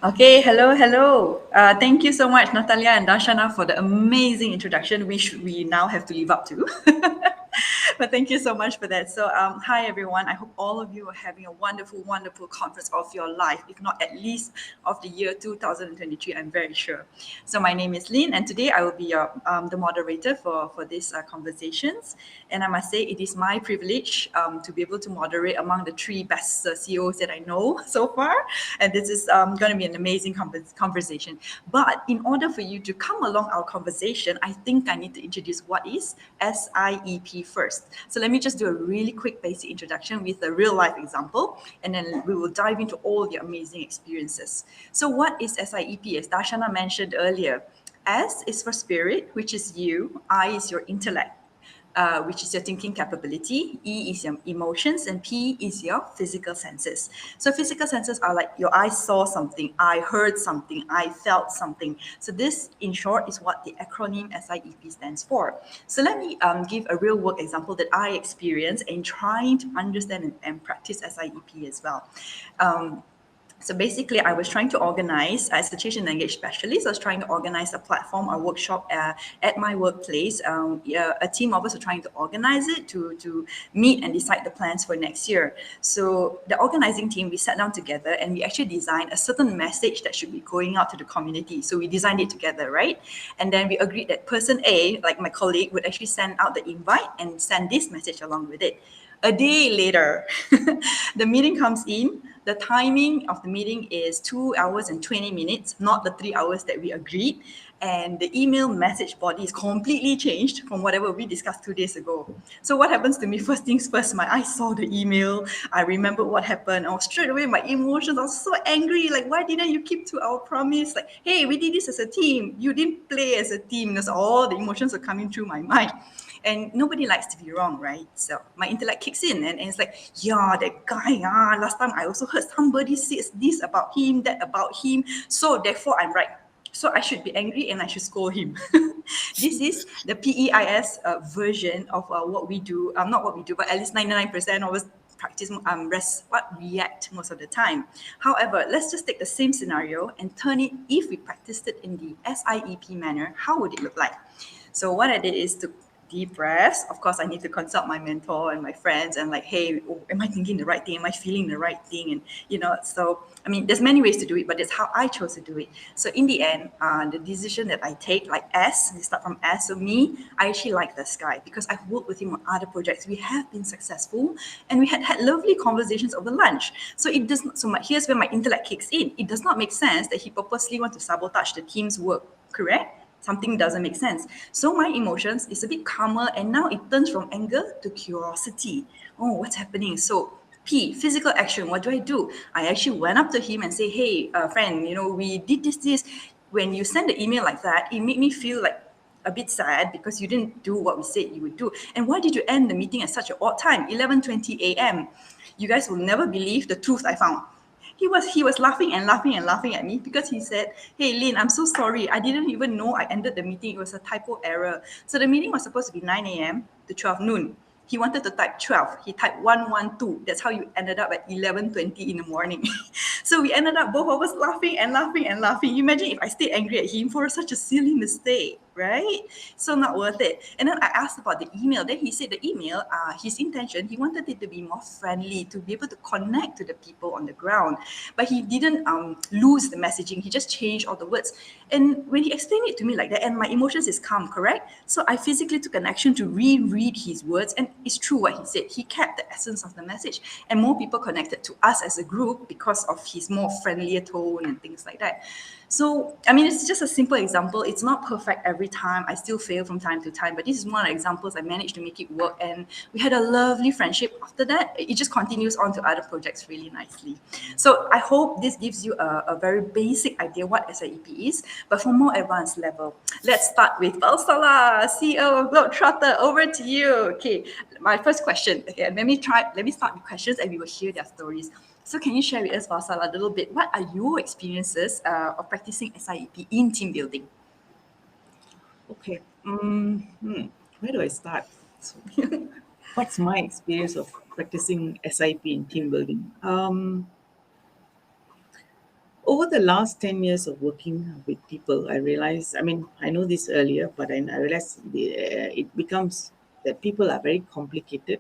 Okay, hello. Thank you so much, Natalia and Darshana, for the amazing introduction, which we now have to live up to. But thank you so much for that. So, hi everyone. I hope all of you are having a wonderful conference of your life, if not at least of the year 2023. I'm very sure. So, my name is Lynn, and today I will be the moderator for these conversations. And I must say, it is my privilege to be able to moderate among the three best CEOs that I know so far. And this is going to be an amazing conversation. But in order for you to come along our conversation, I think I need to introduce what is SIEP first. So let me just do a really quick basic introduction with a real life example, and then we will dive into all the amazing experiences. So what is SIEP? As Darshana mentioned earlier, S is for spirit, which is you. I is your intellect, which is your thinking capability. E is your emotions, and P is your physical senses. So physical senses are like your eyes saw something, I heard something, I felt something. So this, in short, is what the acronym SIEP stands for. So let me give a real work example that I experienced in trying to understand and practice SIEP as well. So basically, I was trying to organize, as a change and engage specialist, I was trying to organize a platform, a workshop at my workplace. A team of us were trying to organize it to meet and decide the plans for next year. So the organizing team, we sat down together and we actually designed a certain message that should be going out to the community. So we designed it together, right? And then we agreed that person A, like my colleague, would actually send out the invite and send this message along with it. A day later, the meeting comes in. The timing of the meeting is 2 hours and 20 minutes, not the 3 hours that we agreed. And the email message body is completely changed from whatever we discussed 2 days ago. So what happens to me? First things first, I saw the email. I remember what happened. I was straight away, my emotions, I was so angry. Like, why didn't you keep to our promise? Like, hey, we did this as a team. You didn't play as a team. That's all the emotions are coming through my mind. And nobody likes to be wrong, right? So my intellect kicks in and it's like, yeah, that guy, last time I also heard somebody says this about him, that about him. So therefore I'm right. So I should be angry and I should scold him. This is the PEIS version of what we do. Not what we do, but at least 99% of us practice react most of the time. However, let's just take the same scenario and turn it, if we practiced it in the SIEP manner, how would it look like? So what I did is to deep breaths. Of course, I need to consult my mentor and my friends and like, hey, am I thinking the right thing? Am I feeling the right thing? And, so, I mean, there's many ways to do it, but that's how I chose to do it. So in the end, the decision that I take, like S, we start from S. So me, I actually like this guy because I've worked with him on other projects. We have been successful and we had lovely conversations over lunch. So it does not so much, here's where my intellect kicks in. It does not make sense that he purposely wants to sabotage the team's work, correct? Something doesn't make sense. So my emotions is a bit calmer and now it turns from anger to curiosity. Oh, what's happening? So P, physical action. What do? I actually went up to him and say, hey, friend, we did this. When you send the email like that, it made me feel like a bit sad because you didn't do what we said you would do. And why did you end the meeting at such an odd time, 11:20 a.m.? You guys will never believe the truth I found. He was laughing and laughing and laughing at me because he said, hey Lynn, I'm so sorry. I didn't even know I ended the meeting. It was a typo error. So the meeting was supposed to be 9 a.m. to 12 noon. He wanted to type 12. He typed 112. That's how you ended up at 11:20 in the morning. So we ended up both of us laughing and laughing and laughing. Imagine if I stayed angry at him for such a silly mistake, right? So not worth it. And then I asked about the email. Then he said the email, his intention, he wanted it to be more friendly, to be able to connect to the people on the ground. But he didn't lose the messaging. He just changed all the words. And when he explained it to me like that, and my emotions is calm, correct? So I physically took an action to reread his words, and it's true what he said. He kept the essence of the message, and more people connected to us as a group because of his more friendlier tone and things like that. So, I mean, it's just a simple example. It's not perfect every time. I still fail from time to time, but this is one of the examples I managed to make it work. And we had a lovely friendship after that. It just continues on to other projects really nicely. So I hope this gives you a very basic idea what SIEP is, but for more advanced level, let's start with Valsala, CEO of Globetrotter. Over to you. Okay, my first question. Okay, let me start with questions and we will hear their stories. So can you share with us, Valsala, a little bit, what are your experiences of practicing SIEP in team building? Okay. Where do I start? So, what's my experience of practicing SIP in team building? over the last 10 years of working with people, I realized, I mean, I know this earlier, but I realized it becomes that people are very complicated.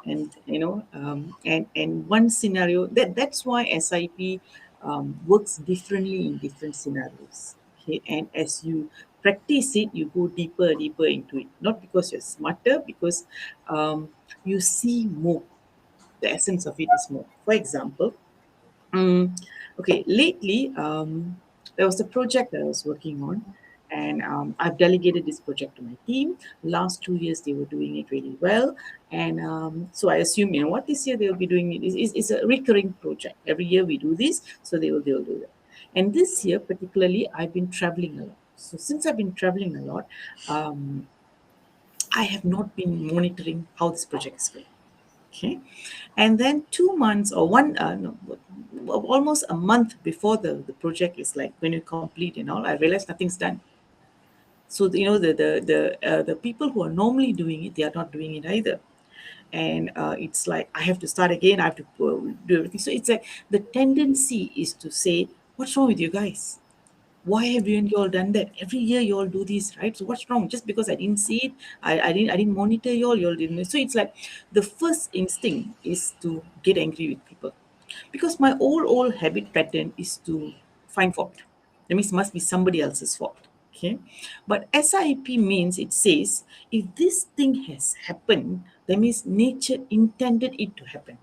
And, and one scenario, that's why SIP works differently in different scenarios. Okay. And as you practice it, you go deeper into it. Not because you're smarter, because you see more. The essence of it is more. For example, okay, lately there was a project that I was working on, and I've delegated this project to my team. Last 2 years they were doing it really well, and so I assume what this year they'll be doing it is a recurring project. Every year we do this, so they'll do that. And this year particularly, I've been traveling a lot. So since I've been traveling a lot, um, I have not been monitoring how this project is going. Okay. And then 2 months or one, no, almost a month before the project is like going to complete and all, I realized nothing's done. So, the people who are normally doing it, they are not doing it either. And it's like, I have to start again. I have to do everything. So it's like the tendency is to say, what's wrong with you guys? Why haven't you all done that? Every year you all do this, right? So what's wrong? Just because I didn't see it, I didn't monitor you all didn't. So it's like the first instinct is to get angry with people, because my old habit pattern is to find fault. That means it must be somebody else's fault. Okay, but SIP means, it says, if this thing has happened, that means nature intended it to happen.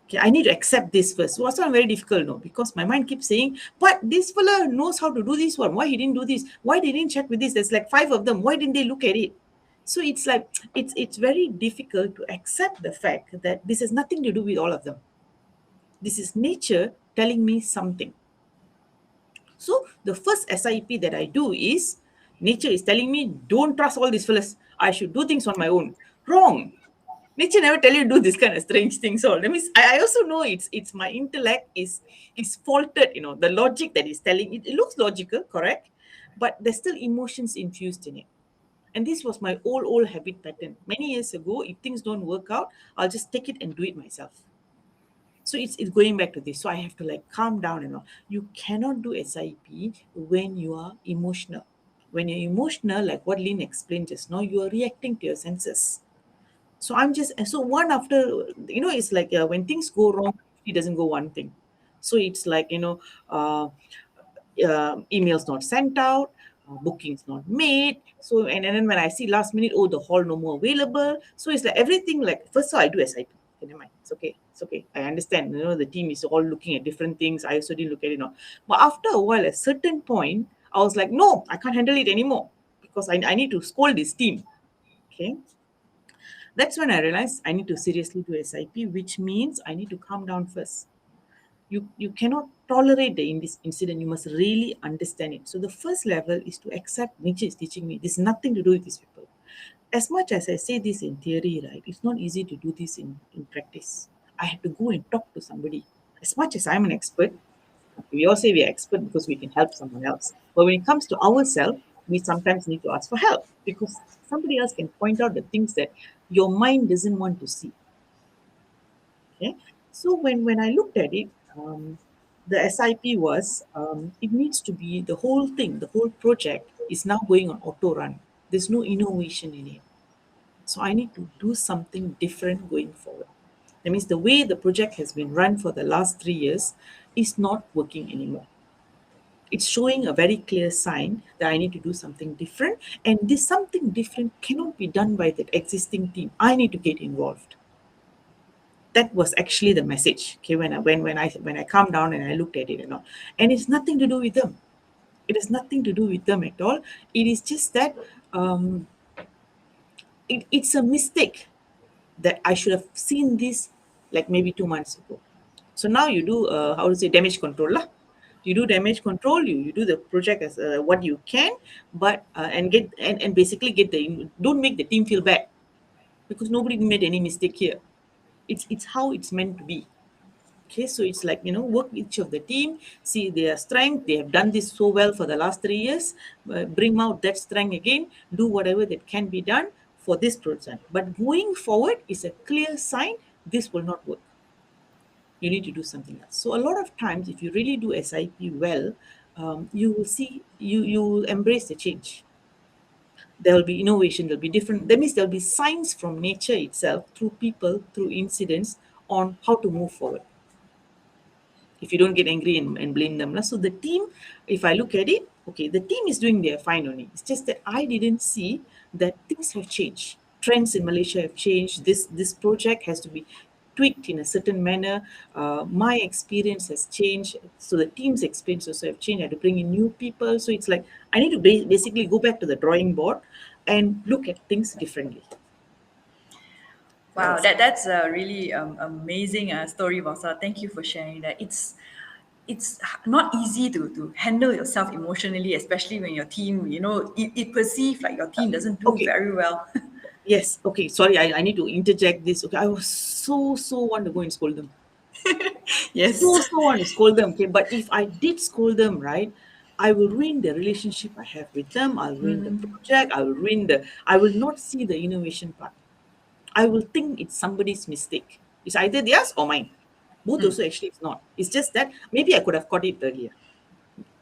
Okay, I need to accept this first. So it's not very difficult, no, because my mind keeps saying, but this fella knows how to do this one. Why he didn't do this? Why they didn't check with this? There's like 5 of them. Why didn't they look at it? So it's like it's very difficult to accept the fact that this has nothing to do with all of them. This is nature telling me something. So the first SIP that I do is, nature is telling me, don't trust all these fellas. I should do things on my own. Wrong. Nature never tell you to do this kind of strange things. All that means I also know it's my intellect is faulted. The logic that is telling it looks logical, correct, but there's still emotions infused in it. And this was my old habit pattern. Many years ago, if things don't work out, I'll just take it and do it myself. So it's going back to this. So I have to like calm down and all. You cannot do SIP when you are emotional. When you're emotional, like what Lynn explained just now, you are reacting to your senses. So I'm just, so one after, it's like when things go wrong, it doesn't go one thing. So it's like, emails not sent out, bookings not made. So, and then when I see last minute, oh, the hall no more available. So it's like everything, like, first of all, I do SIP. Okay, never mind. It's okay. It's okay. I understand. The team is all looking at different things. I also didn't look at it. No. But after a while, at a certain point, I was like, no, I can't handle it anymore, because I need to scold this team. Okay. That's when I realized I need to seriously do SIP, which means I need to calm down first. You cannot tolerate the incident. You must really understand it. So the first level is to accept nature is teaching me. This is nothing to do with these people. As much as I say this in theory, right, it's not easy to do this in practice. I have to go and talk to somebody. As much as I'm an expert, we all say we're expert because we can help someone else. But when it comes to ourselves, we sometimes need to ask for help, because somebody else can point out the things that your mind doesn't want to see. Okay. So when I looked at it, the SIP was, it needs to be the whole thing, the whole project is now going on auto run. There's no innovation in it. So I need to do something different going forward. That means the way the project has been run for the last 3 years is not working anymore. It's showing a very clear sign that I need to do something different. And this something different cannot be done by the existing team. I need to get involved. That was actually the message. Okay, when I calmed down and I looked at it and all. And it's nothing to do with them. It has nothing to do with them at all. It is just that it's a mistake that I should have seen this like maybe 2 months ago. So now you do how to say, damage control lah. You do damage control. You do the project as what you can, but and basically don't make the team feel bad, because nobody made any mistake here. It's how it's meant to be. Okay, so it's like, work each of the team, see their strength. They have done this so well for the last 3 years. Bring out that strength again. Do whatever that can be done for this project. But going forward is a clear sign this will not work. you need to do something else. So a lot of times, if you really do SIP well, you will see you will embrace the change. There will be innovation, there'll be different, that means there'll be signs from nature itself, through people, through incidents, on how to move forward, if you don't get angry and blame them. So the team, if I look at it, okay, the team is doing their fine only. It's just that I didn't see that things have changed. Trends in Malaysia have changed. This project has to be tweaked in a certain manner. My experience has changed, so the team's experience also have changed. I had to bring in new people, so it's like I need to basically go back to the drawing board and look at things differently. Wow, Yes. that's a really amazing story, Valsa. Thank you for sharing that. It's not easy to handle yourself emotionally, especially when your team, it perceived like your team doesn't do Okay. very well. Yes. Okay. Sorry, I need to interject this. Okay. I was so want to go and scold them. Yes. So want to scold them. Okay. But if I did scold them, right, I will ruin the relationship I have with them. I'll ruin the project. I will not see the innovation part. I will think it's somebody's mistake. It's either theirs or mine. Both also actually it's not. It's just that maybe I could have caught it earlier.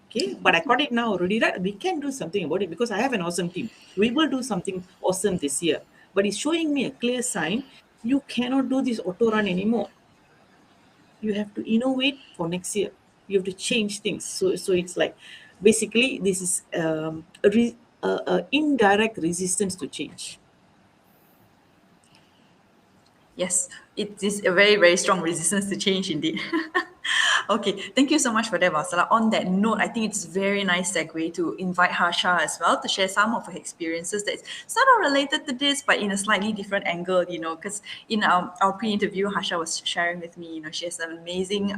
Okay, but I caught it now already, right? We can do something about it because I have an awesome team. We will do something awesome this year. But it's showing me a clear sign you cannot do this auto run anymore. You have to innovate for next year. You have to change things. So it's like basically this is a indirect resistance to change. Yes, it is a very, very strong resistance to change indeed. Okay, thank you so much for that, Vasala. On that note, I think it's very nice segue to invite Harsha as well to share some of her experiences that's sort of related to this, but in a slightly different angle, because in our pre-interview, Harsha was sharing with me, she has an amazing,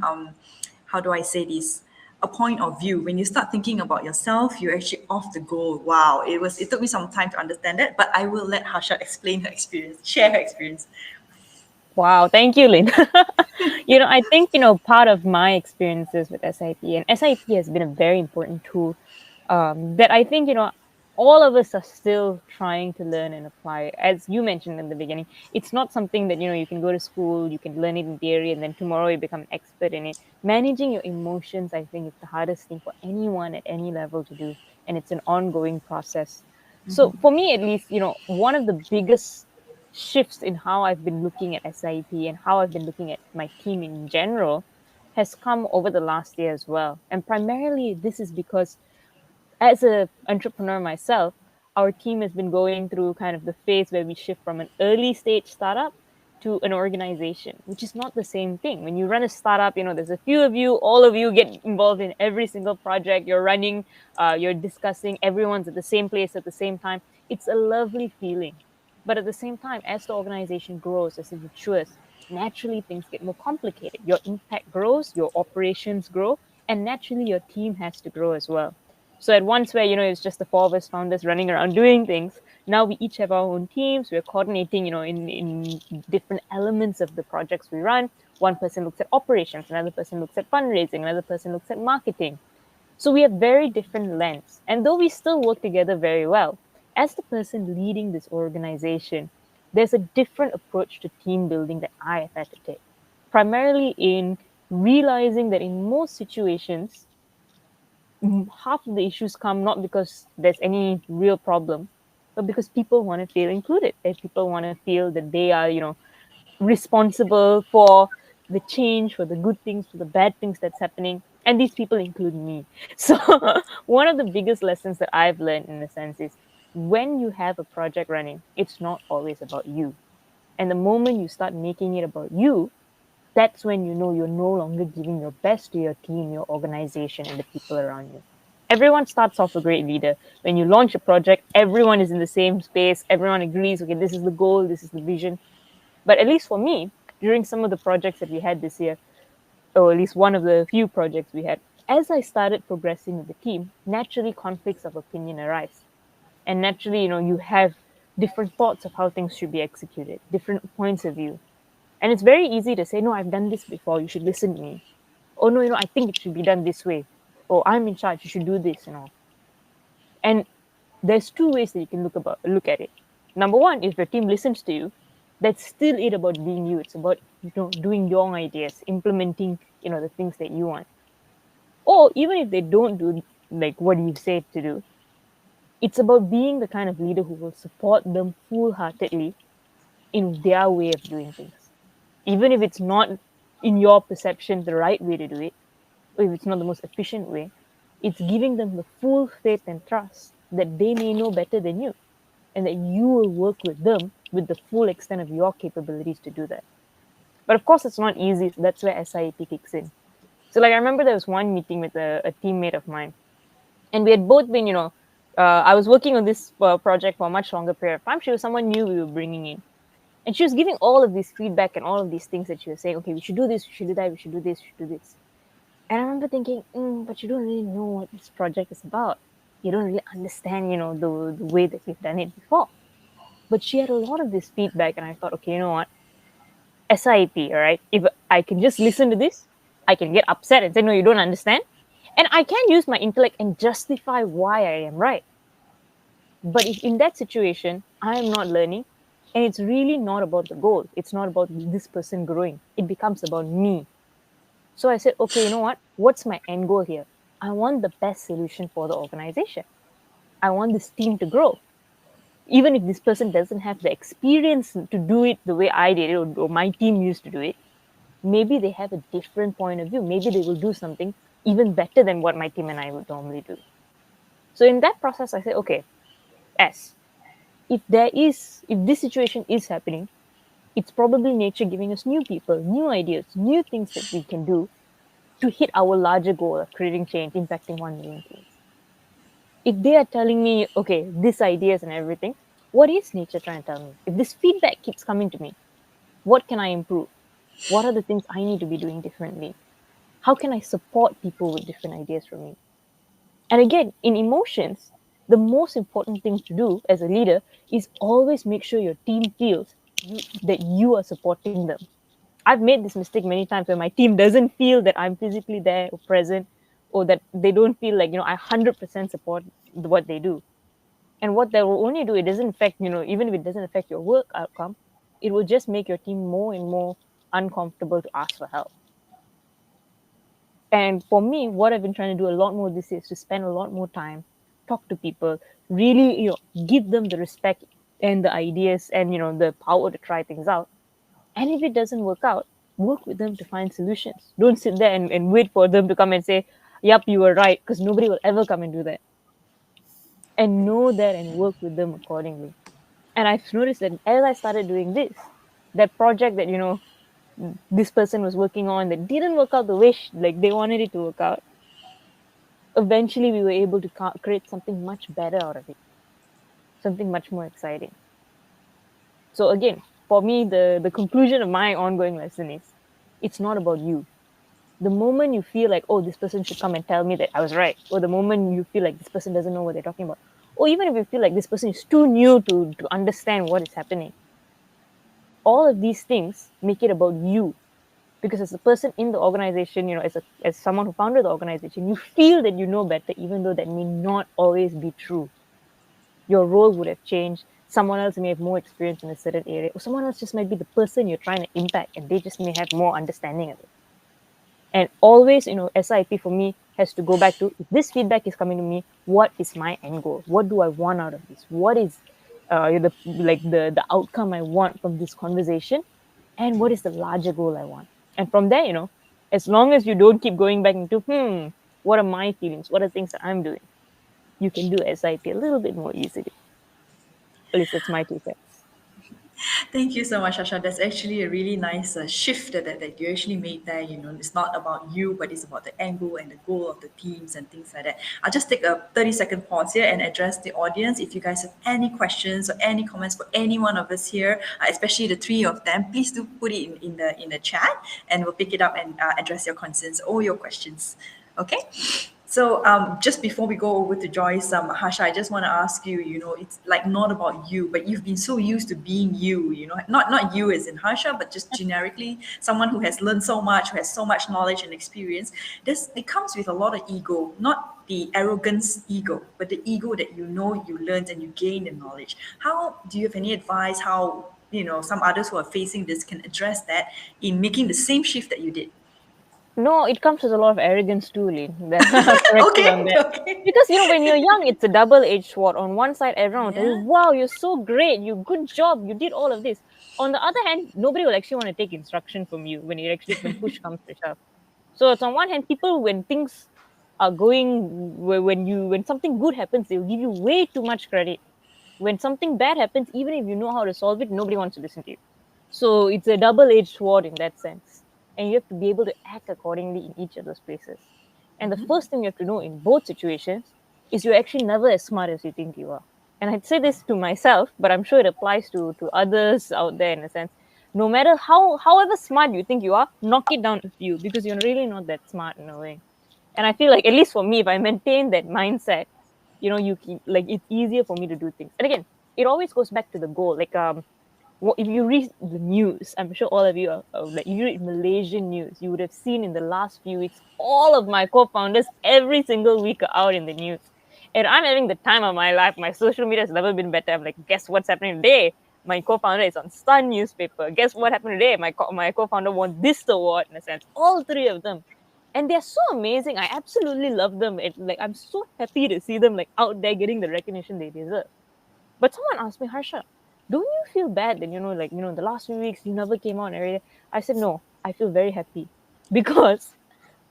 how do I say this? A point of view. When you start thinking about yourself, you're actually off the goal. Wow, it took me some time to understand that, but I will let Harsha explain her experience, share her experience. Wow, thank you, Lynn. I think, part of my experiences with SIP, and SIP has been a very important tool that I think, all of us are still trying to learn and apply. As you mentioned in the beginning, it's not something that, you can go to school, you can learn it in theory, and then tomorrow you become an expert in it. Managing your emotions, I think, is the hardest thing for anyone at any level to do, and it's an ongoing process. So for me, at least, one of the biggest shifts in how I've been looking at SIP and how I've been looking at my team in general has come over the last year as well. And primarily, this is because as an entrepreneur myself, our team has been going through kind of the phase where we shift from an early stage startup to an organization, which is not the same thing. When you run a startup, there's a few of you, all of you get involved in every single project you're running, you're discussing, everyone's at the same place at the same time. It's a lovely feeling. But at the same time, as the organization grows, as it matures, naturally things get more complicated. Your impact grows, your operations grow, and naturally your team has to grow as well. So at once where, it's just the four of us founders running around doing things, now we each have our own teams. We're coordinating, in different elements of the projects we run. One person looks at operations, another person looks at fundraising, another person looks at marketing. So we have very different lens. And though we still work together very well, as the person leading this organization, there's a different approach to team building that I have had to take. Primarily in realizing that in most situations, half of the issues come not because there's any real problem, but because people want to feel included. And people want to feel that they are, responsible for the change, for the good things, for the bad things that's happening. And these people include me. So one of the biggest lessons that I've learned in a sense is when you have a project running, it's not always about you. And the moment you start making it about you, that's when you know you're no longer giving your best to your team, your organization, and the people around you. Everyone starts off a great leader. When you launch a project, everyone is in the same space. Everyone agrees, okay, this is the goal, this is the vision. But at least for me, during some of the projects that we had this year, or at least one of the few projects we had, as I started progressing with the team, naturally conflicts of opinion arise. And naturally, you have different thoughts of how things should be executed, different points of view. And it's very easy to say, no, I've done this before, you should listen to me. Oh, no, I think it should be done this way. Oh, I'm in charge, you should do this, And there's two ways that you can look at it. Number one, if your team listens to you, that's still it about being you. It's about, doing your ideas, implementing, the things that you want. Or even if they don't do like what you said to do, it's about being the kind of leader who will support them full-heartedly in their way of doing things. Even if it's not, in your perception, the right way to do it, or if it's not the most efficient way, it's giving them the full faith and trust that they may know better than you, and that you will work with them with the full extent of your capabilities to do that. But of course, it's not easy. So that's where SIEP kicks in. So, like, I remember there was one meeting with a teammate of mine, and we had both been, I was working on this project for a much longer period of time. She was someone new we were bringing in. And she was giving all of this feedback and all of these things that she was saying, okay, we should do this, we should do that, we should do this, we should do this. And I remember thinking, but you don't really know what this project is about. You don't really understand, the way that we've done it before. But she had a lot of this feedback, and I thought, okay, you know what? SIP, all right? If I can just listen to this, I can get upset and say, no, you don't understand. And I can use my intellect and justify why I am right. But if in that situation, I am not learning, and it's really not about the goal, it's not about this person growing, it becomes about me. So I said, okay, you know what? What's my end goal here? I want the best solution for the organization. I want this team to grow. Even if this person doesn't have the experience to do it the way I did it, or my team used to do it, maybe they have a different point of view. Maybe they will do something even better than what my team and I would normally do. So in that process, I said, okay, S, if this situation is happening, it's probably nature giving us new people, new ideas, new things that we can do to hit our larger goal of creating change, impacting 1 million teams. If they are telling me, okay, this ideas and everything, what is nature trying to tell me? If this feedback keeps coming to me, what can I improve? What are the things I need to be doing differently? How can I support people with different ideas from me? And again, in emotions, the most important thing to do as a leader is always make sure your team feels that you are supporting them. I've made this mistake many times where my team doesn't feel that I'm physically there or present, or that they don't feel like, I 100% support what they do. And what that will only do, it doesn't affect, even if it doesn't affect your work outcome, it will just make your team more and more uncomfortable to ask for help. And for me, what I've been trying to do a lot more this year is to spend a lot more time, talk to people, really, give them the respect and the ideas and, the power to try things out. And if it doesn't work out, work with them to find solutions. Don't sit there and wait for them to come and say, yep, you were right, because nobody will ever come and do that. And know that and work with them accordingly. And I've noticed that as I started doing this, that project that, this person was working on that didn't work out the way like they wanted it to work out, eventually we were able to create something much better out of it, something much more exciting. So again, for me, the conclusion of my ongoing lesson is, it's not about you. The moment you feel like, oh, this person should come and tell me that I was right, or the moment you feel like this person doesn't know what they're talking about, or even if you feel like this person is too new to understand what is happening, all of these things make it about you. Because as a person in the organization, as someone who founded the organization, you feel that you know better, even though that may not always be true. Your role would have changed. Someone else may have more experience in a certain area, or someone else just might be the person you're trying to impact, and they just may have more understanding of it. And always, SIP for me has to go back to, if this feedback is coming to me, what is my end goal? What do I want out of this? What is the outcome I want from this conversation? And what is the larger goal I want? And from there, as long as you don't keep going back into, what are my feelings? What are things that I'm doing? You can do SIP a little bit more easily. At least that's my 2 cents. Thank you so much, Harsha. That's actually a really nice shift that you actually made there. It's not about you, but it's about the angle and the goal of the teams and things like that. I'll just take a 30-second pause here and address the audience. If you guys have any questions or any comments for any one of us here, especially the three of them, please do put it in the chat, and we'll pick it up and address your concerns or your questions. Okay. So just before we go over to Joyce, Harsha, I just want to ask you, it's like not about you, but you've been so used to being you, not you as in Harsha, but just generically someone who has learned so much, who has so much knowledge and experience. It comes with a lot of ego, not the arrogance ego, but the ego that you learned and you gained the knowledge. How do you have any advice? some others who are facing this can address that in making the same shift that you did? No, it comes with a lot of arrogance too, Lynn. Correct me on that. Okay. Because when you're young, it's a double-edged sword. On one side, everyone will tell you, Yeah. "Wow, you're so great! Good job! You did all of this." On the other hand, nobody will actually want to take instruction from you when push comes to shove. So it's on one hand, people when things are going when something good happens, they'll give you way too much credit. When something bad happens, even if you know how to solve it, nobody wants to listen to you. So it's a double-edged sword in that sense. And you have to be able to act accordingly in each of those places. And the first thing you have to know in both situations is you're actually never as smart as you think you are. And I'd say this to myself, but I'm sure it applies to others out there in a sense. No matter however smart you think you are, knock it down a few because you're really not that smart in a way. And I feel like, at least for me, if I maintain that mindset, it's easier for me to do things. And again, it always goes back to the goal. If you read the news, I'm sure all of you if you read Malaysian news, you would have seen in the last few weeks, all of my co-founders every single week are out in the news. And I'm having the time of my life. My social media has never been better. I'm like, guess what's happening today? My co-founder is on Sun newspaper. Guess what happened today? My co-founder won this award, in a sense. All three of them. And they're so amazing. I absolutely love them. I'm so happy to see them out there getting the recognition they deserve. But someone asked me, Harsha, don't you feel bad that, the last few weeks you never came out and everything? I said, no, I feel very happy. Because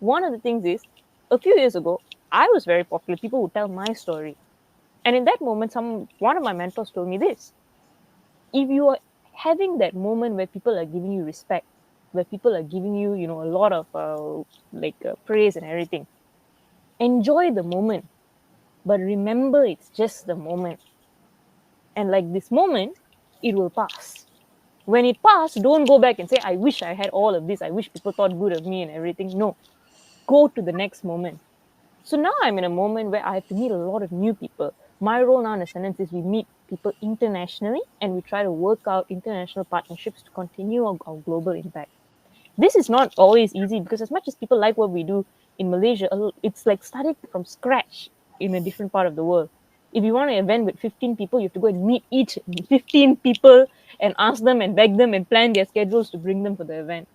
one of the things is, a few years ago, I was very popular. People would tell my story. And in that moment, one of my mentors told me this. If you are having that moment where people are giving you respect, where people are giving you, a lot of praise and everything, enjoy the moment. But remember, it's just the moment. And this moment, it will pass. When it passes, don't go back and say, I wish I had all of this. I wish people thought good of me and everything. No, go to the next moment. So now I'm in a moment where I have to meet a lot of new people. My role now in Ascendance is we meet people internationally and we try to work out international partnerships to continue our global impact. This is not always easy because as much as people like what we do in Malaysia, it's like starting from scratch in a different part of the world. If you want an event with 15 people, you have to go and meet each 15 people and ask them and beg them and plan their schedules to bring them for the event.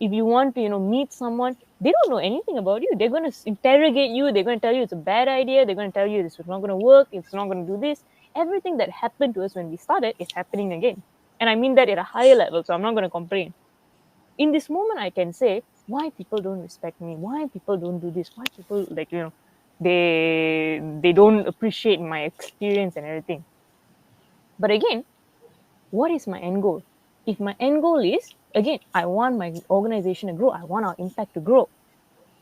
If you want to, meet someone, they don't know anything about you. They're going to interrogate you. They're going to tell you it's a bad idea. They're going to tell you this is not going to work. It's not going to do this. Everything that happened to us when we started is happening again. And I mean that at a higher level, so I'm not going to complain. In this moment, I can say why people don't respect me, why people don't do this, why people they don't appreciate my experience and everything. But again, what is my end goal? If my end goal is, again, I want my organization to grow, I want our impact to grow,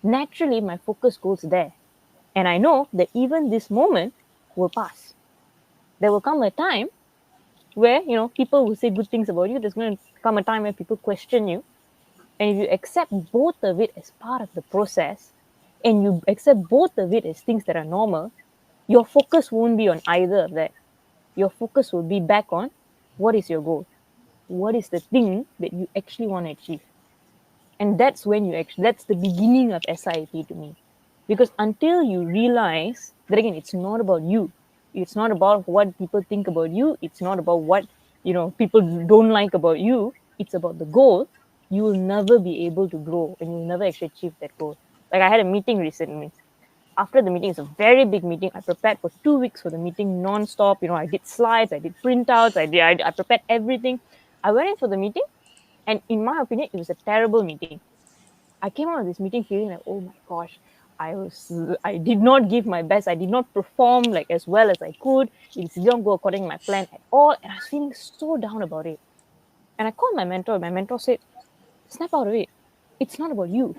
naturally my focus goes there. And I know that even this moment will pass. There will come a time where people will say good things about you. There's going to come a time where people question you. And if you accept both of it as part of the process, and you accept both of it as things that are normal, your focus won't be on either of that. Your focus will be back on what is your goal? What is the thing that you actually want to achieve? And that's when that's the beginning of SIEP to me. Because until you realize that, again, it's not about you. It's not about what people think about you. It's not about what, people don't like about you. It's about the goal. You will never be able to grow and you'll never actually achieve that goal. Like I had a meeting recently. After the meeting, it's a very big meeting. I prepared for 2 weeks for the meeting non-stop. I did slides, I did printouts, I prepared everything. I went in for the meeting, and in my opinion, it was a terrible meeting. I came out of this meeting feeling like, oh my gosh, I did not give my best. I did not perform as well as I could. It didn't go according to my plan at all. And I was feeling so down about it. And I called my mentor. My mentor said, snap out of it. It's not about you.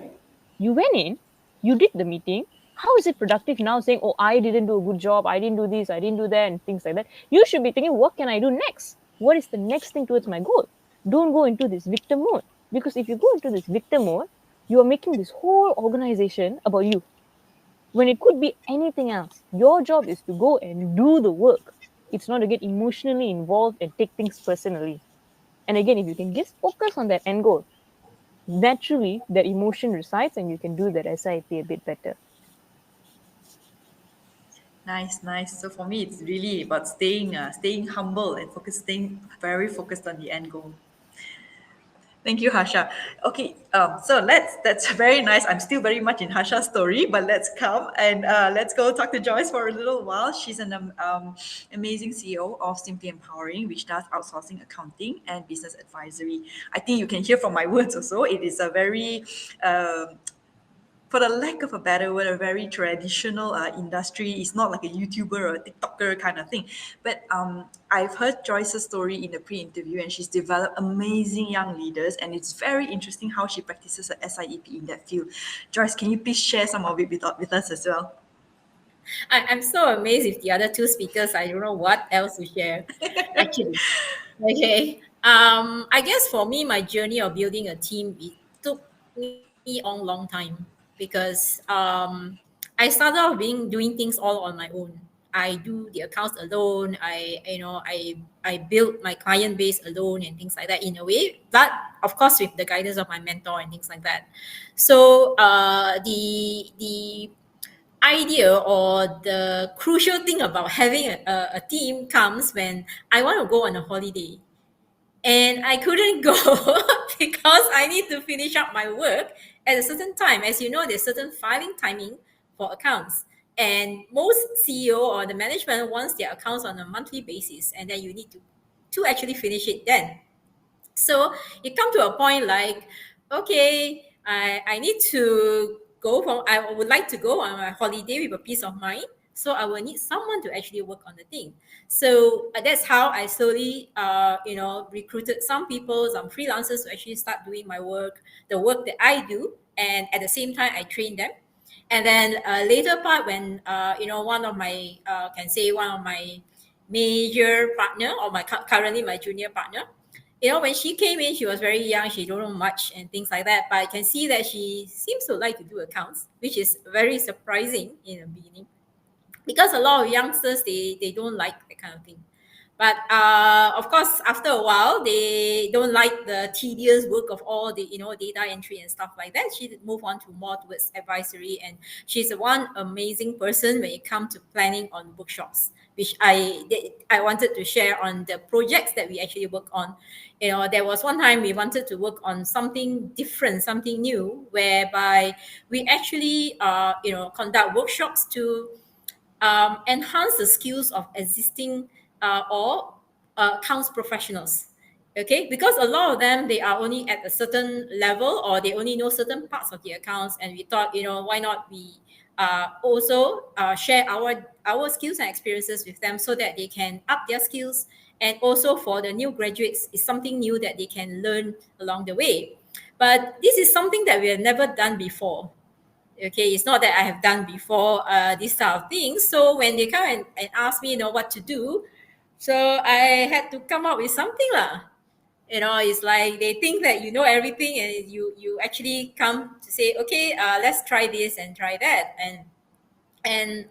You went in, you did the meeting. How is it productive now saying, oh, I didn't do a good job. I didn't do this. I didn't do that and things like that. You should be thinking, what can I do next? What is the next thing towards my goal? Don't go into this victim mode. Because if you go into this victim mode, you are making this whole organization about you. When it could be anything else. Your job is to go and do the work. It's not to get emotionally involved and take things personally. And again, if you can just focus on that end goal, naturally that emotion resides and you can do that SIP a bit better. Nice, nice. So for me, it's really about staying humble and staying very focused on the end goal. Thank you, Harsha. Okay, so that's very nice. I'm still very much in Harsha's story, but let's come and let's go talk to Joyce for a little while. She's an amazing CEO of Simply Empowering, which does outsourcing, accounting, and business advisory. I think you can hear from my words also. It is a very for the lack of a better word, a very traditional industry. It's not like a YouTuber or a TikToker kind of thing. But I've heard Joyce's story in the pre-interview, and she's developed amazing young leaders. And it's very interesting how she practices her SIEP in that field. Joyce, can you please share some of it with us as well? I'm so amazed with the other two speakers. I don't know what else to share, actually. Okay. I guess for me, my journey of building a team, it took me a long time because I started off doing things all on my own. I do the accounts alone. I built my client base alone and things like that in a way, but of course with the guidance of my mentor and things like that. So the idea or the crucial thing about having a team comes when I want to go on a holiday and I couldn't go because I need to finish up my work at a certain time. As you know, there's certain filing timing for accounts. And most CEO or the management wants their accounts on a monthly basis, and then you need to actually finish it then. So it come to a point like, okay, I need to go from, I would like to go on a holiday with a peace of mind. So I will need someone to actually work on the thing. So that's how I slowly, recruited some people, some freelancers to actually start doing my work, the work that I do. And at the same time, I train them. And then later part when, one of my, one of my major partner or currently my junior partner, when she came in, she was very young. She don't know much and things like that. But I can see that she seems to like to do accounts, which is very surprising in the beginning, because a lot of youngsters they don't like that kind of thing. But of course, after a while, they don't like the tedious work of all the data entry and stuff like that. She moved on to more towards advisory, and she's one amazing person when it comes to planning on workshops, which I wanted to share on the projects that we actually work on. There was one time we wanted to work on something different, something new, whereby we actually conduct workshops to enhance the skills of existing or accounts professionals. Okay, because a lot of them they are only at a certain level or they only know certain parts of the accounts, and we thought, why not we also share our skills and experiences with them so that they can up their skills, and also for the new graduates, it's something new that they can learn along the way. But this is something that we have never done before. Okay, it's not that I have done before this type of things. So when they come and ask me, what to do, so I had to come up with something lah. It's like they think that you know everything, and you actually come to say, okay, let's try this and try that. And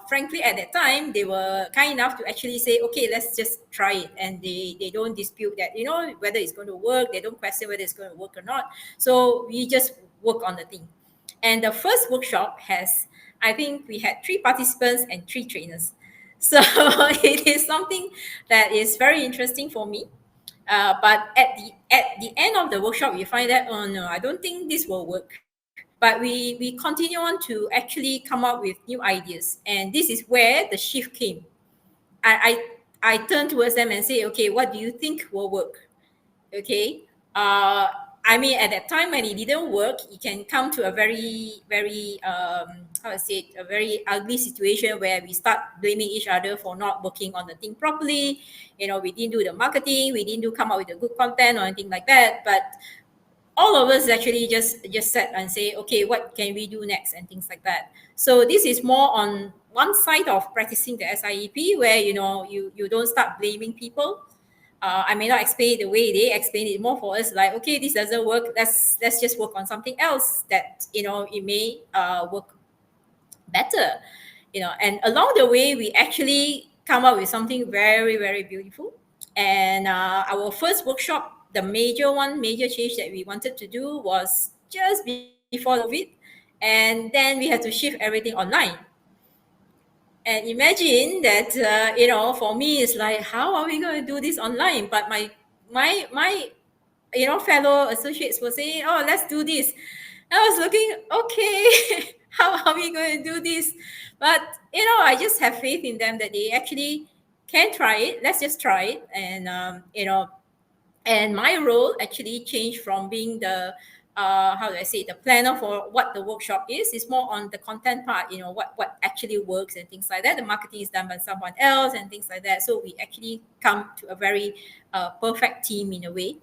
frankly, at that time, they were kind enough to actually say, okay, let's just try it. And they don't dispute that, whether it's going to work. They don't question whether it's going to work or not. So we just work on the thing. And the first workshop I think we had 3 participants and 3 trainers. So it is something that is very interesting for me. But at the end of the workshop, we find that, oh no, I don't think this will work. But we continue on to actually come up with new ideas, and this is where the shift came. I turned towards them and say, okay, what do you think will work? Okay. At that time when it didn't work, it can come to a very, very, a very ugly situation where we start blaming each other for not working on the thing properly. We didn't do the marketing, we didn't come up with the good content or anything like that. But all of us actually just sat and say, okay, what can we do next and things like that. So this is more on one side of practicing the SIEP, where you don't start blaming people. I may not explain it the way they explain it, more for us like, okay, this doesn't work, let's just work on something else that it may work better. And along the way we actually come up with something very, very beautiful. And our first workshop, the major change that we wanted to do was just before COVID, and then we had to shift everything online. And imagine that, for me, it's like, how are we going to do this online? But my fellow associates were saying, oh, let's do this. I was looking, okay, how are we going to do this? But, I just have faith in them that they actually can try it. Let's just try it. And, and my role actually changed from being the how do I say, the planner for what the workshop is more on the content part, what actually works and things like that. The marketing is done by someone else and things like that. So we actually come to a very perfect team in a way.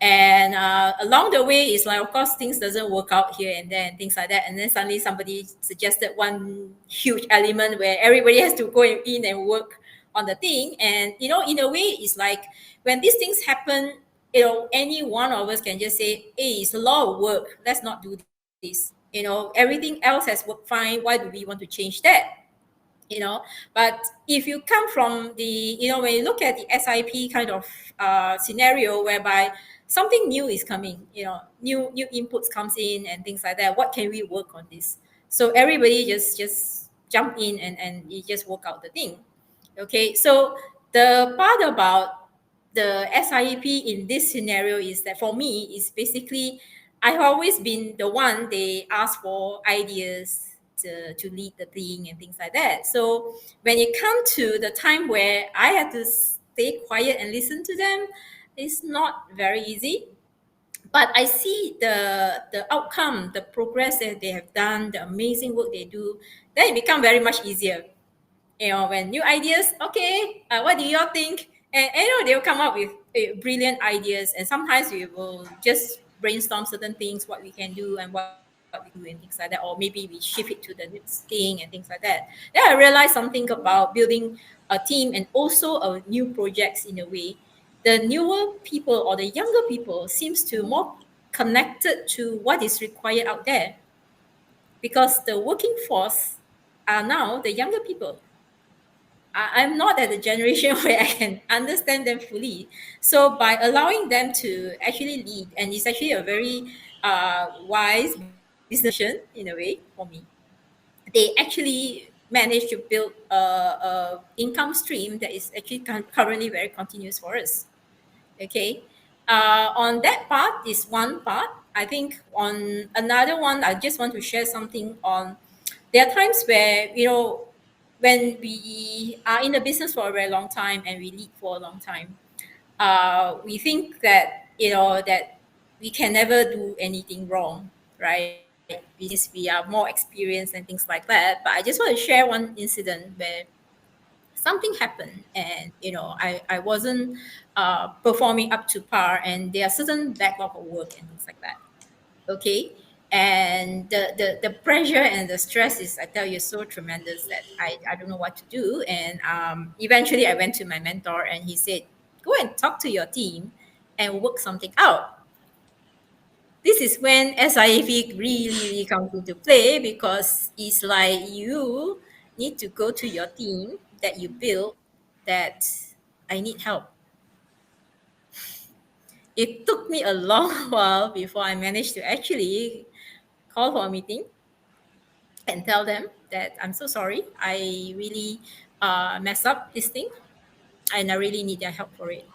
And along the way, it's like, of course, things doesn't work out here and there and things like that. And then suddenly somebody suggested one huge element where everybody has to go in and work on the thing. And, in a way, it's like when these things happen, any one of us can just say, hey, it's a lot of work. Let's not do this. Everything else has worked fine. Why do we want to change that? But if you come from the, when you look at the SIP kind of scenario whereby something new is coming, new inputs comes in and things like that, what can we work on this? So everybody just jump in and you just work out the thing. Okay, so the part about the SIEP in this scenario is that for me is basically I've always been the one they ask for ideas to lead the thing and things like that. So when it comes to the time where I had to stay quiet and listen to them, it's not very easy. But I see the outcome, the progress that they have done, the amazing work they do, then it becomes very much easier. When new ideas, okay, what do y'all think? And they'll come up with brilliant ideas. And sometimes we will just brainstorm certain things, what we can do and what we do and things like that. Or maybe we shift it to the next thing and things like that. Then I realized something about building a team and also a new projects in a way. The newer people or the younger people seems to more connected to what is required out there, because the working force are now the younger people. I'm not at the generation where I can understand them fully. So by allowing them to actually lead, and it's actually a very wise business decision in a way for me, they actually managed to build a income stream that is actually currently very continuous for us. Okay, on that part is one part. I think on another one, I just want to share something on. There are times where when we are in the business for a very long time and we lead for a long time, we think that that we can never do anything wrong, right? Since we are more experienced and things like that. But I just want to share one incident where something happened and I wasn't performing up to par, and there are certain backlog of work and things like that. Okay, and the pressure and the stress is, I tell you, so tremendous that I don't know what to do. And eventually I went to my mentor and he said, go and talk to your team and work something out. This is when SIAV really comes into play, because it's like you need to go to your team that you build that I need help. It took me a long while before I managed to actually call for a meeting and tell them that I'm so sorry. I really messed up this thing and I really need their help for it.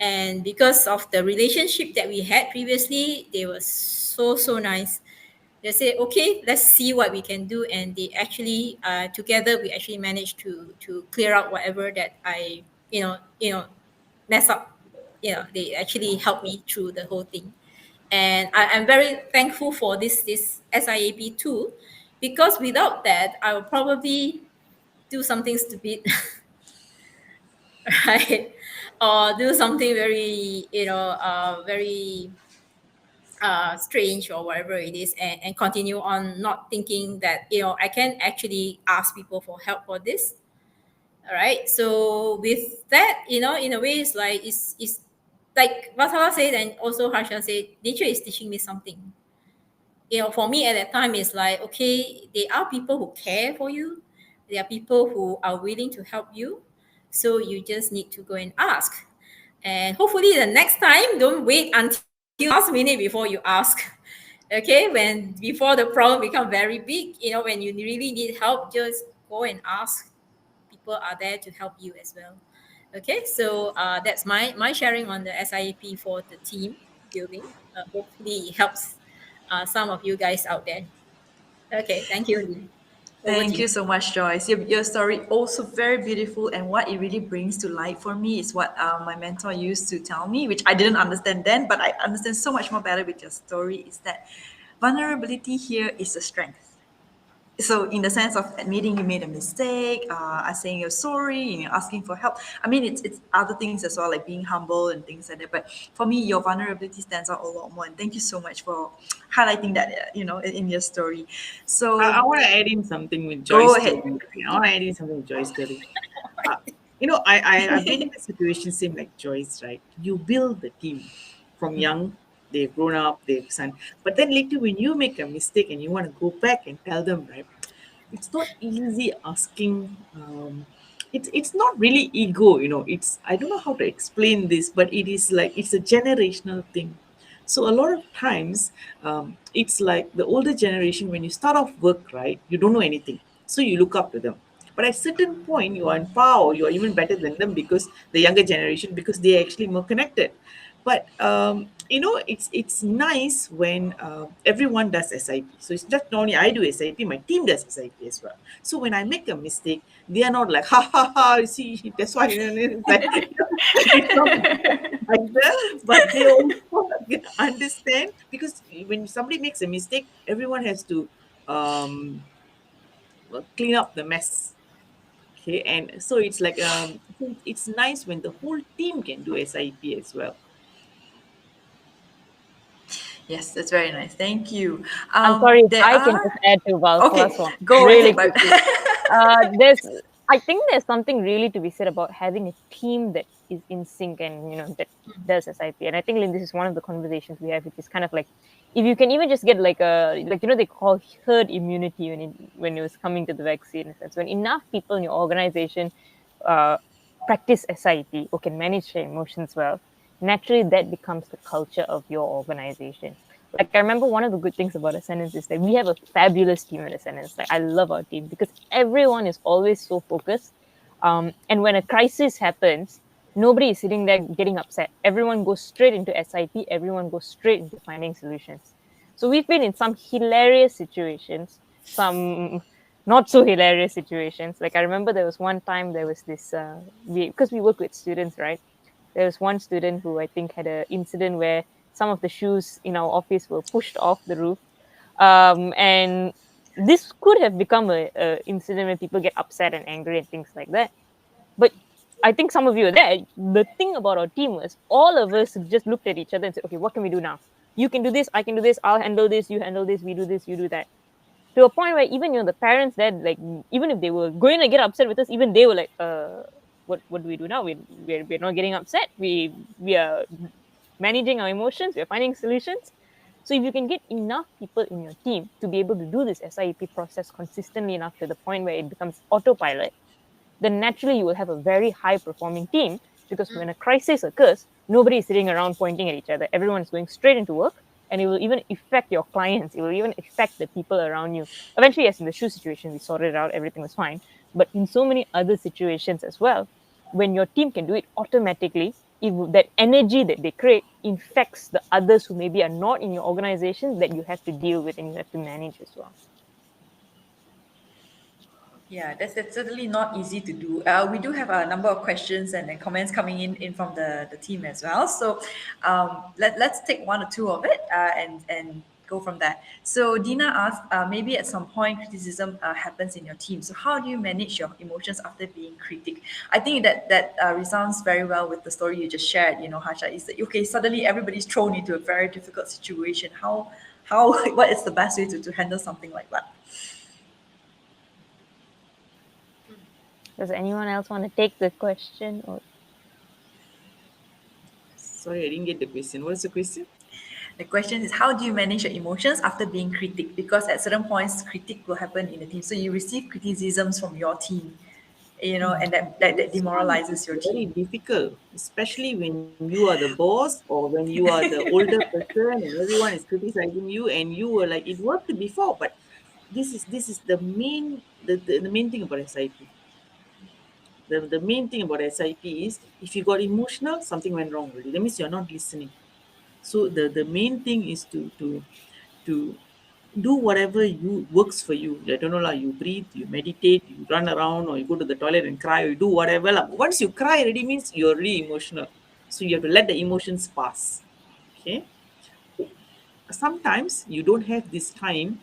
And because of the relationship that we had previously, they were so nice. They say, okay, let's see what we can do. And they actually, together, we actually managed to clear out whatever that I, mess up. They actually helped me through the whole thing. And I'm very thankful for this SIAP tool, because without that, I would probably do something stupid, right? Or do something very, very strange or whatever it is, and continue on not thinking that, I can actually ask people for help for this. All right. So with that, in a way, it's like Valsala said, and also Harsha said, nature is teaching me something. For me at that time, it's like, okay, there are people who care for you. There are people who are willing to help you. So you just need to go and ask. And hopefully the next time, don't wait until last minute before you ask. Okay, before the problem become very big, when you really need help, just go and ask. People are there to help you as well. Okay, so that's my sharing on the SIEP for the team building. Hopefully, it helps some of you guys out there. Okay, thank you, Lee. Over to Thank you. you so much, Joyce. Your story also very beautiful, and what it really brings to light for me is what my mentor used to tell me, which I didn't understand then, but I understand so much more better with your story. Is that vulnerability here is a strength. So in the sense of admitting you made a mistake, saying you're sorry, and you're asking for help. I mean, it's other things as well, like being humble and things like that. But for me, your vulnerability stands out a lot more. And thank you so much for highlighting that, in your story. I So want to add in something with go Joy's ahead. story. I want to add in something with Joy's story. Uh, I've been in a situation same like Joyce, right? You build the team from young, they've grown up, they've son. But then later when you make a mistake and you want to go back and tell them, right? It's not easy asking. It's not really ego, It's I don't know how to explain this, but it is like it's a generational thing. So a lot of times, it's like the older generation when you start off work, right? You don't know anything, so you look up to them. But at certain point, you are in power. You are even better than them because the younger generation, because they are actually more connected. But it's nice when everyone does SIP. So it's just not only I do SIP, my team does SIP as well. So when I make a mistake, they are not like, ha ha ha, you see, that's why it's like, it's not like that, but they also understand, because when somebody makes a mistake, everyone has to um, clean up the mess. Okay, and so it's like it's nice when the whole team can do SIP as well. Yes, that's very nice. Thank you. I'm sorry if There I can just are add to Valsala's okay. one Go really ahead, but quickly. There's, I think there's something really to be said about having a team that is in sync and that does SIP. And I think, Lynn, this is one of the conversations we have, which is kind of like, if you can even just get like they call herd immunity when it was coming to the vaccine. In a sense, when enough people in your organization uh, practice SIP or can manage their emotions well, naturally that becomes the culture of your organization. Like I remember one of the good things about Ascendance is that we have a fabulous team at Ascendance. Like I love our team because everyone is always so focused. And when a crisis happens, nobody is sitting there getting upset. Everyone goes straight into SIP. Everyone goes straight into finding solutions. So we've been in some hilarious situations, some not so hilarious situations. Like I remember there was one time there was this because we work with students, right? There was one student who I think had an incident where some of the shoes in our office were pushed off the roof. And this could have become a incident where people get upset and angry and things like that. But I think some of you are there. The thing about our team was all of us just looked at each other and said, okay, what can we do now? You can do this, I can do this, I'll handle this, you handle this, you do that. To a point where even the parents that like even if they were going to get upset with us, even they were like, what do we do now? We're not getting upset. We are managing our emotions, we're finding solutions. So if you can get enough people in your team to be able to do this SIEP process consistently enough to the point where it becomes autopilot, then naturally you will have a very high performing team, because when a crisis occurs, nobody is sitting around pointing at each other. Everyone is going straight into work, and it will even affect your clients. It will even affect the people around you. Eventually, yes, in the shoe situation, we sorted it out, everything was fine. But in so many other situations as well, when your team can do it automatically, that energy that they create infects the others who maybe are not in your organization that you have to deal with and you have to manage as well. yeah, that's certainly not easy to do. We do have a number of questions and comments coming in from the team as well. So let's take one or two of it and go from there. So Dina asked, maybe at some point criticism happens in your team. So how do you manage your emotions after being critiqued? I think that resounds very well with the story you just shared. Harsha, is that okay? Suddenly everybody's thrown into a very difficult situation. How what is the best way to handle something like that? Does anyone else want to take the question? Or Sorry, I didn't get the question. What is the question? The question is, how do you manage your emotions after being critiqued? Because at certain points, critique will happen in the team. So you receive criticisms from your team, and that This one demoralizes is your very team. difficult, especially when you are the boss or when you are the older person and everyone is criticizing you and you were like, it worked before, but this is the main the main thing about SIP. The main thing about SIP is if you got emotional, something went wrong already. That means you're not listening. So the main thing is to do whatever you works for you. I don't know, like you breathe, you meditate, you run around, or you go to the toilet and cry, or you do whatever. Like. Once you cry already means you're really emotional. So you have to let the emotions pass. Okay. Sometimes you don't have this time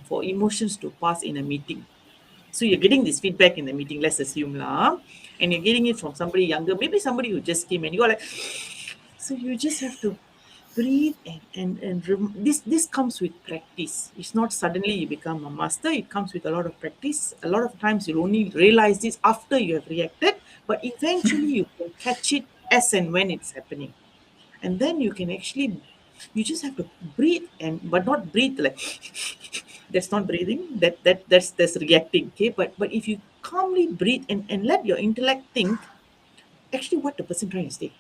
for emotions to pass in a meeting. So you're getting this feedback in the meeting, let's assume lah, and you're getting it from somebody younger, maybe somebody who just came and you're like, so you just have to breathe this comes with practice. It's not suddenly you become a master. It comes with a lot of practice. A lot of times you'll only realize this after you have reacted, but eventually you can catch it as and when it's happening. And then you can actually, you just have to breathe, and but not breathe like that's not breathing, that's reacting. Okay, but if you calmly breathe and let your intellect think actually what the person trying to say.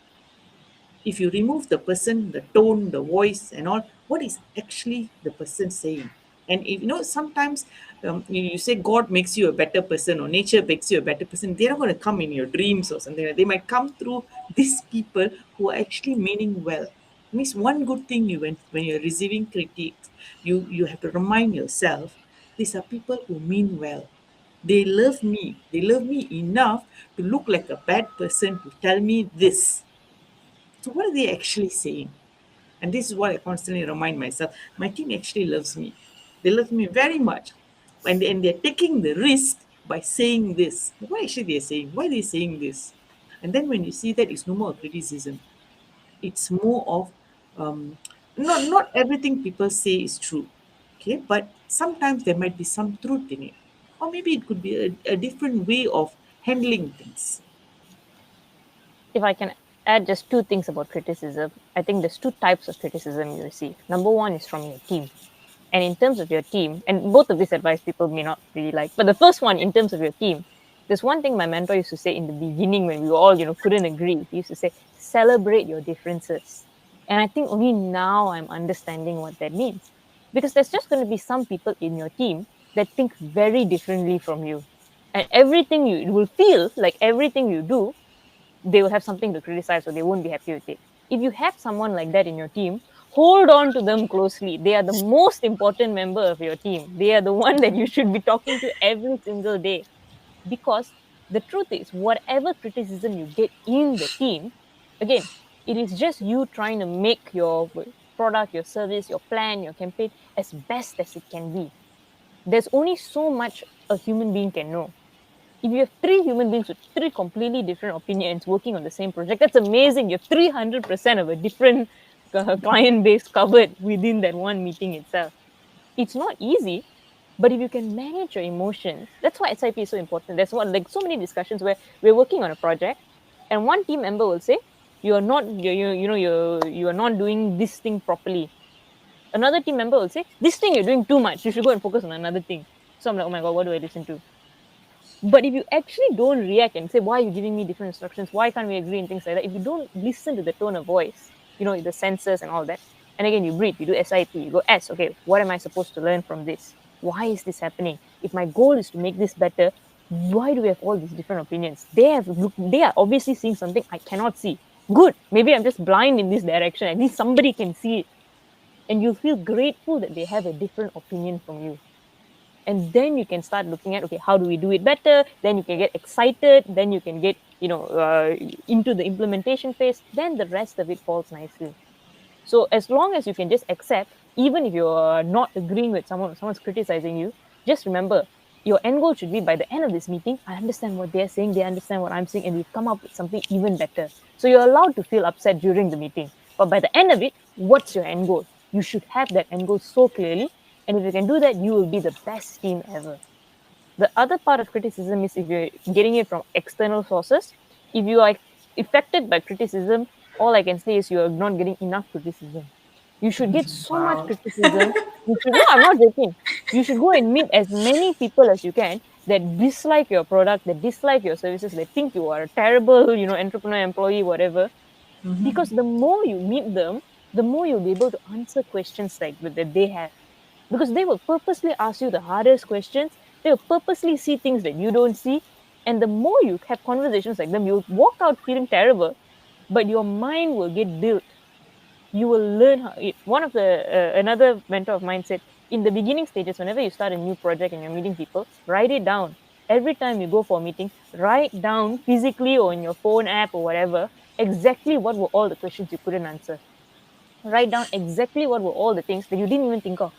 If you remove the person, the tone, the voice and all, what is actually the person saying? And if you know, sometimes you say God makes you a better person or nature makes you a better person, they're not going to come in your dreams or something. They might come through these people who are actually meaning well. Means one good thing, you when you're receiving critiques, you have to remind yourself these are people who mean well. They love me. They love me enough to look like a bad person to tell me this. So what are they actually saying? And this is what I constantly remind myself. My team actually loves me. They love me very much. And they're taking the risk by saying this. What actually they're saying? Why are they saying this? And then when you see that, it's no more criticism. It's more of not everything people say is true. Okay, but sometimes there might be some truth in it. Or maybe it could be a different way of handling things. If I can add just two things about criticism, I think there's two types of criticism you receive. Number one is from your team. And in terms of your team, and both of this advice people may not really like, but the first one, in terms of your team, there's one thing my mentor used to say in the beginning when we all, couldn't agree. He used to say, celebrate your differences. And I think only now I'm understanding what that means. Because there's just going to be some people in your team that think very differently from you. And everything you will feel like everything you do, they will have something to criticize or they won't be happy with it. If you have someone like that in your team, hold on to them closely. They are the most important member of your team. They are the one that you should be talking to every single day. Because the truth is, whatever criticism you get in the team, again, it is just you trying to make your product, your service, your plan, your campaign as best as it can be. There's only so much a human being can know. If you have three human beings with three completely different opinions working on the same project, that's amazing. You have 300% of a different client base covered within that one meeting itself. It's not easy, but if you can manage your emotions, that's why SIP is so important. That's what, like, so many discussions where we're working on a project and one team member will say, you are not, you are not doing this thing properly. Another team member will say, this thing you're doing too much. You should go and focus on another thing. So I'm like, oh my God, what do I listen to? But if you actually don't react and say, why are you giving me different instructions? Why can't we agree and things like that? If you don't listen to the tone of voice, the senses and all that, and again, you breathe, you do SIP, you go S, okay, what am I supposed to learn from this? Why is this happening? If my goal is to make this better, why do we have all these different opinions? They are obviously seeing something I cannot see. Good. Maybe I'm just blind in this direction. At least somebody can see it. And you feel grateful that they have a different opinion from you. And then you can start looking at, okay, how do we do it better? Then you can get excited. Then you can get into the implementation phase. Then the rest of it falls nicely. So as long as you can just accept, even if you're not agreeing with someone's criticizing you, just remember, your end goal should be, by the end of this meeting, I understand what they're saying, they understand what I'm saying, and we've come up with something even better. So you're allowed to feel upset during the meeting, but by the end of it, what's your end goal? You should have that end goal so clearly, and if you can do that, you will be the best team ever. The other part of criticism is if you're getting it from external sources. If you are affected by criticism, all I can say is you are not getting enough criticism. You should get so much Wow. criticism. No, I'm not joking. You should go and meet as many people as you can that dislike your product, that dislike your services, that think you are a terrible, entrepreneur, employee, whatever. Because the more you meet them, the more you'll be able to answer questions like that they have. Because they will purposely ask you the hardest questions They'll purposely see things that you don't see. And the more you have conversations like them, you'll walk out feeling terrible, but your mind will get built. You will learn how one of the another mentor of mine said, in the beginning stages, whenever you start a new project and you're meeting people, write it down. Every time you go for a meeting, write down physically or in your phone app or whatever exactly what were all the questions you couldn't answer. Write down exactly what were all the things that you didn't even think of.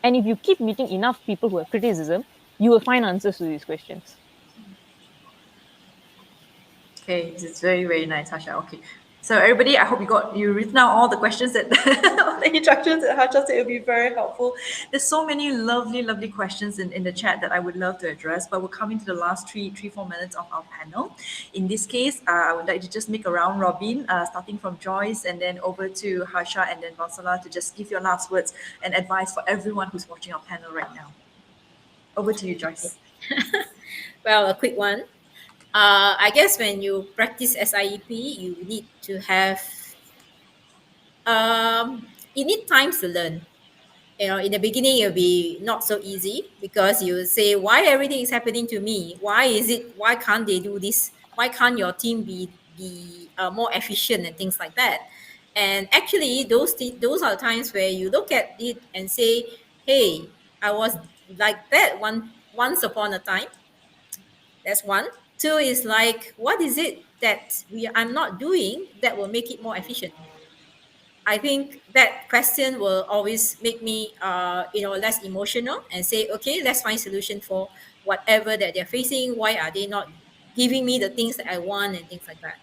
And if you keep meeting enough people who have criticism, you will find answers to these questions. Okay, this is very, very nice, Harsha. Okay. So everybody, I hope you written down all the questions that all the instructions that Harsha said will be very helpful. There's so many lovely, lovely questions in the chat that I would love to address, but we're coming to the last 4 minutes of our panel. In this case, I would like to just make a round robin, starting from Joyce and then over to Harsha and then Valsala to just give your last words and advice for everyone who's watching our panel right now. Over to you, Joyce. Well, a quick one. I guess when you practice SIEP, you need to have you need time to learn. In the beginning it'll be not so easy because you say, why everything is happening to me? Why can't they do this? Why can't your team be more efficient and things like that? And actually those are the times where you look at it and say, hey, I was like that once upon a time. That's one. Two is like, what is it that I'm not doing that will make it more efficient? I think that question will always make me, less emotional and say, okay, let's find solution for whatever that they're facing. Why are they not giving me the things that I want and things like that?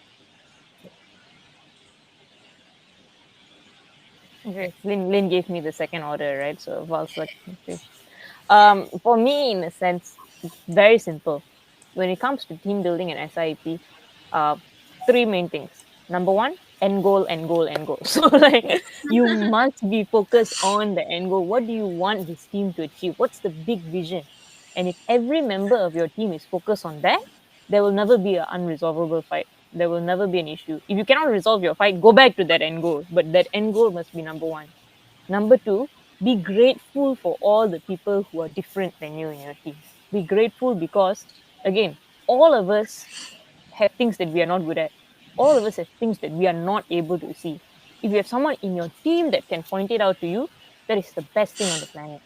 Okay, Lynn gave me the second order, right? So Valsala. For me, in a sense, it's very simple. When it comes to team building and SIP, three main things. Number one, end goal, end goal, end goal. So like you must be focused on the end goal. What do you want this team to achieve? What's the big vision? And if every member of your team is focused on that, there will never be an unresolvable fight. There will never be an issue. If you cannot resolve your fight, go back to that end goal. But that end goal must be number one. Number two, be grateful for all the people who are different than you in your team. Be grateful because, again, all of us have things that we are not good at. All of us have things that we are not able to see. If you have someone in your team that can point it out to you, that is the best thing on the planet.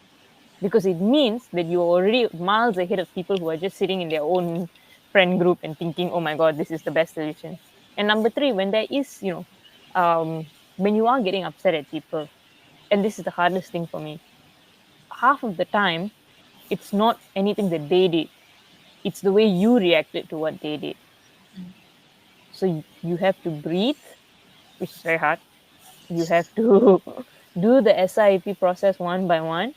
Because it means that you're already miles ahead of people who are just sitting in their own friend group and thinking, oh my God, this is the best solution. And number three, when there is, when you are getting upset at people, and this is the hardest thing for me, half of the time, it's not anything that they did, it's the way you reacted to what they did. So you have to breathe, which is very hard. You have to do the SIP process one by one,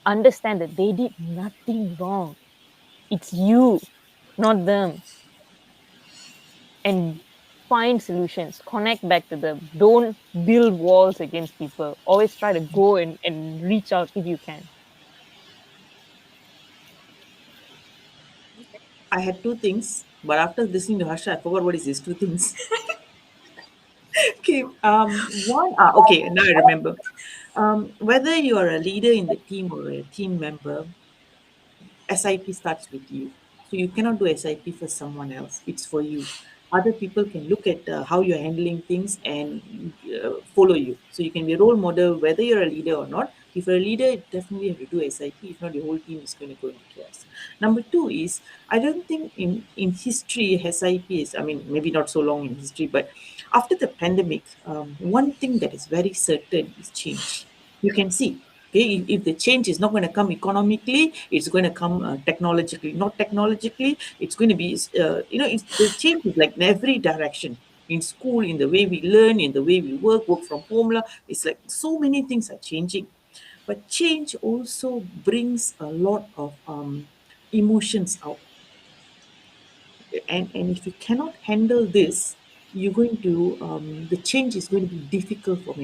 understand that they did nothing wrong. It's you, not them. And find solutions, connect back to them. Don't build walls against people. Always try to go and reach out if you can. I had two things, but after listening to Harsha, I forgot what is these two things. Okay, okay, now I remember. Whether you are a leader in the team or a team member, SIP starts with you. So you cannot do SIP for someone else. It's for you. Other people can look at how you're handling things and follow you. So you can be a role model whether you're a leader or not. If you're a leader, you definitely have to do SIP. If not, your whole team is going to go into chaos. Number two is, I don't think in history, SIP is, I mean, maybe not so long in history, but after the pandemic, one thing that is very certain is change. You can see, okay, if the change is not going to come economically, it's going to come technologically. Not technologically, it's going to be, the change is like in every direction. In school, in the way we learn, in the way we work from home. It's like so many things are changing. But change also brings a lot of emotions out. And if you cannot handle this, you're going to, the change is going to be difficult for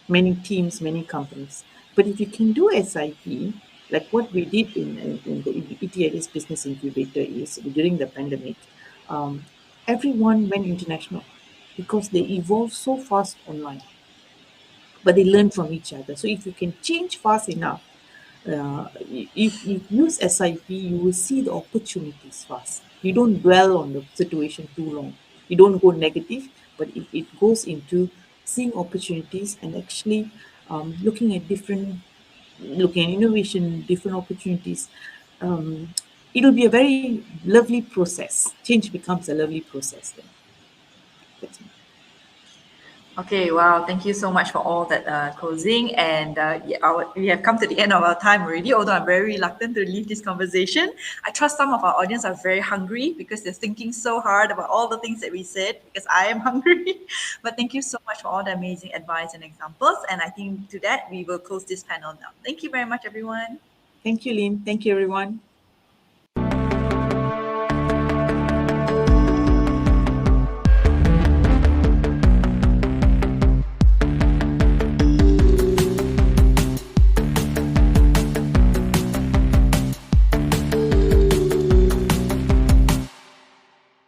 many teams, many companies. But if you can do SIP, like what we did in the ETIS business incubator is during the pandemic, everyone went international because they evolved so fast online, but they learn from each other. So if you can change fast enough, if you use SIP, you will see the opportunities fast. You don't dwell on the situation too long. You don't go negative, but it goes into seeing opportunities and actually looking at innovation, different opportunities. It'll be a very lovely process. Change becomes a lovely process then. That's it. Okay, wow. Thank you so much for all that closing. And we have come to the end of our time already, although I'm very reluctant to leave this conversation. I trust some of our audience are very hungry because they're thinking so hard about all the things that we said, because I am hungry. But thank you so much for all the amazing advice and examples. And I think to that, we will close this panel now. Thank you very much, everyone. Thank you, Lynn. Thank you, everyone.